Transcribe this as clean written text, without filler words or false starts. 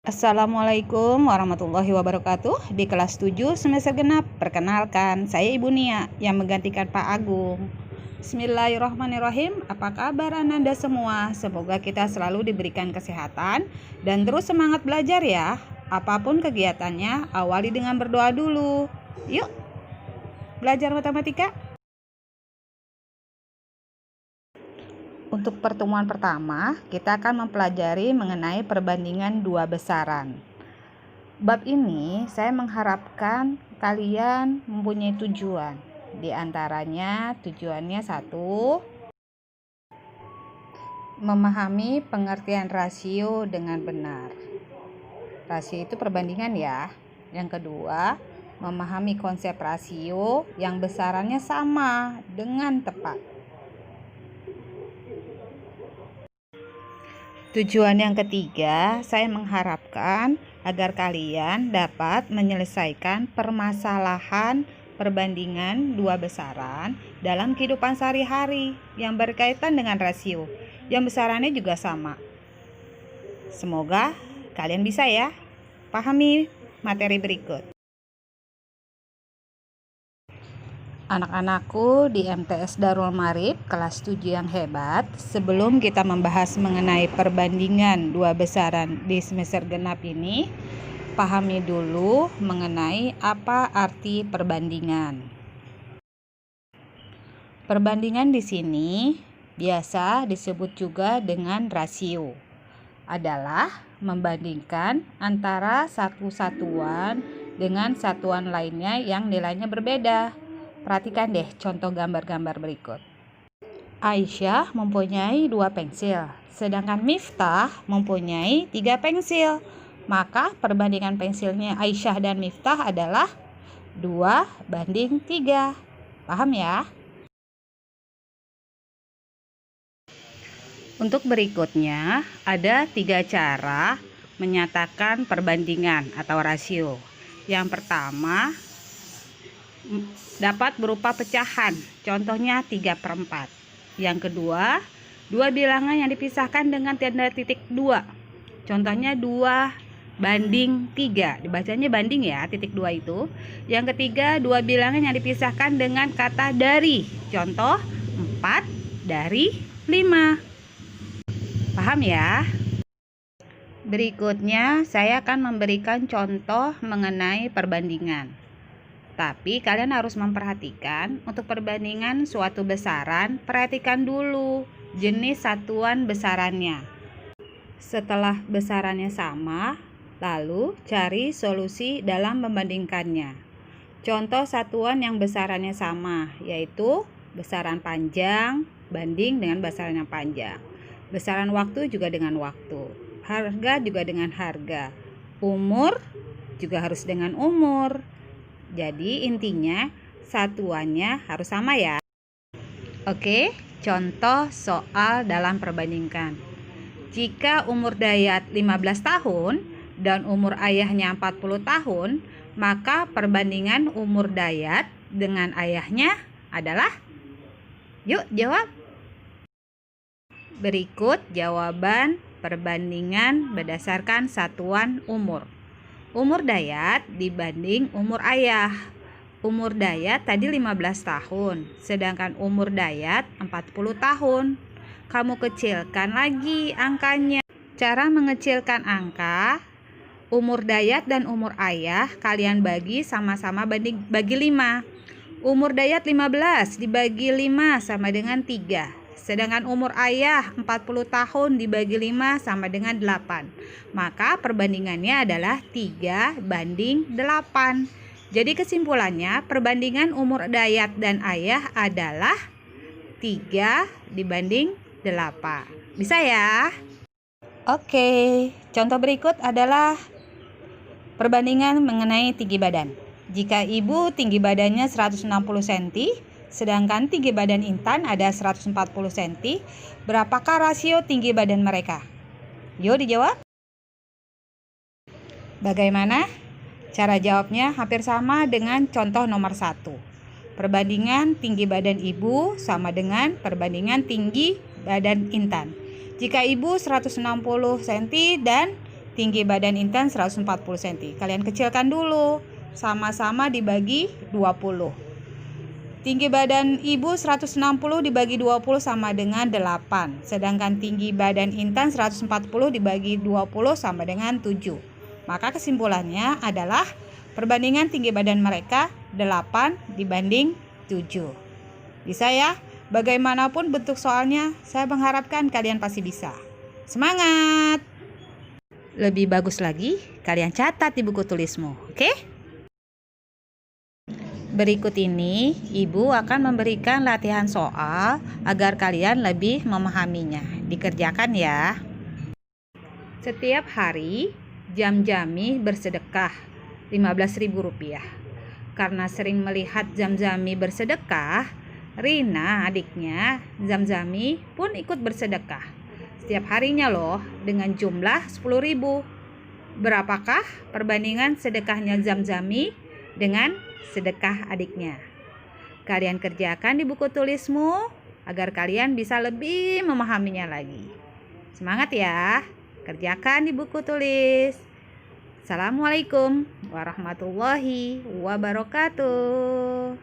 Assalamualaikum warahmatullahi wabarakatuh. Di kelas 7 semester genap, perkenalkan saya Ibu Nia yang menggantikan Pak Agung. Bismillahirrahmanirrahim. Apa kabar Anda semua? Semoga kita selalu diberikan kesehatan dan terus semangat belajar ya. Apapun kegiatannya, awali dengan berdoa dulu. Yuk, belajar matematika. Untuk pertemuan pertama, kita akan mempelajari mengenai perbandingan dua besaran. Bab ini saya mengharapkan kalian mempunyai tujuan. Di antaranya tujuannya satu, memahami pengertian rasio dengan benar. Rasio itu perbandingan ya. Yang kedua, memahami konsep rasio yang besarannya sama dengan tepat. Tujuan yang ketiga, saya mengharapkan agar kalian dapat menyelesaikan permasalahan perbandingan dua besaran dalam kehidupan sehari-hari yang berkaitan dengan rasio, yang besarannya juga sama. Semoga kalian bisa ya pahami materi berikut. Anak-anakku di MTS Darul Marib kelas 7 yang hebat, sebelum kita membahas mengenai perbandingan dua besaran di semester genap ini, pahami dulu mengenai apa arti perbandingan. Perbandingan di sini biasa disebut juga dengan rasio. Adalah membandingkan antara satu satuan dengan satuan lainnya yang nilainya berbeda. Perhatikan deh contoh gambar-gambar berikut. Aisyah mempunyai 2 pensil, sedangkan Miftah mempunyai 3 pensil. Maka perbandingan pensilnya Aisyah dan Miftah adalah 2:3. Paham ya? Untuk berikutnya, ada 3 cara menyatakan perbandingan atau rasio. Yang pertama, dapat berupa pecahan, contohnya 3/4. Yang kedua, dua bilangan yang dipisahkan dengan tanda titik 2, contohnya 2:3, dibacanya banding ya, titik 2 itu. Yang ketiga, dua bilangan yang dipisahkan dengan kata dari, contoh 4/5. Paham ya? Berikutnya saya akan memberikan contoh mengenai perbandingan. Tapi kalian harus memperhatikan untuk perbandingan suatu besaran, perhatikan dulu jenis satuan besarannya. Setelah besarannya sama, lalu cari solusi dalam membandingkannya. Contoh satuan yang besarannya sama, yaitu besaran panjang banding dengan besaran yang panjang. Besaran waktu juga dengan waktu. Harga juga dengan harga. Umur juga harus dengan umur. Jadi intinya satuannya harus sama ya. Oke, contoh soal dalam perbandingkan. Jika umur Dayat 15 tahun dan umur ayahnya 40 tahun, maka perbandingan umur Dayat dengan ayahnya adalah? Yuk jawab. Berikut jawaban perbandingan berdasarkan satuan umur. Umur Dayat dibanding umur ayah. Umur Dayat tadi 15 tahun, sedangkan umur Dayat 40 tahun. Kamu kecilkan lagi angkanya. Cara mengecilkan angka, umur Dayat dan umur ayah kalian bagi sama-sama bagi 5. Umur Dayat 15 dibagi 5 sama dengan 3. Sedangkan umur ayah 40 tahun dibagi 5 sama dengan 8. Maka perbandingannya adalah 3:8. Jadi kesimpulannya perbandingan umur Dayat dan ayah adalah 3:8. Bisa ya? Oke, contoh berikut adalah perbandingan mengenai tinggi badan. Jika ibu tinggi badannya 160 cm, sedangkan tinggi badan Intan ada 140 cm, berapakah rasio tinggi badan mereka? Yuk dijawab. Bagaimana? Cara jawabnya hampir sama dengan contoh nomor 1. Perbandingan tinggi badan ibu sama dengan perbandingan tinggi badan Intan. Jika ibu 160 cm dan tinggi badan Intan 140 cm. Kalian kecilkan dulu, sama-sama dibagi 20. Tinggi badan Ibu 160 dibagi 20 sama dengan 8. Sedangkan tinggi badan Intan 140 dibagi 20 sama dengan 7. Maka kesimpulannya adalah perbandingan tinggi badan mereka 8 dibanding 7. Bisa ya? Bagaimanapun bentuk soalnya, saya mengharapkan kalian pasti bisa. Semangat! Lebih bagus lagi, kalian catat di buku tulismu, oke? Berikut ini, Ibu akan memberikan latihan soal agar kalian lebih memahaminya. Dikerjakan ya. Setiap hari, Jamjami bersedekah Rp15.000. Karena sering melihat Jamjami bersedekah, Rina adiknya Jamjami pun ikut bersedekah. Setiap harinya loh, dengan jumlah 10.000. Berapakah perbandingan sedekahnya Jamjami dengan sedekah adiknya? Kalian kerjakan di buku tulismu agar kalian bisa lebih memahaminya lagi. Semangat ya, kerjakan di buku tulis. Assalamualaikum warahmatullahi wabarakatuh.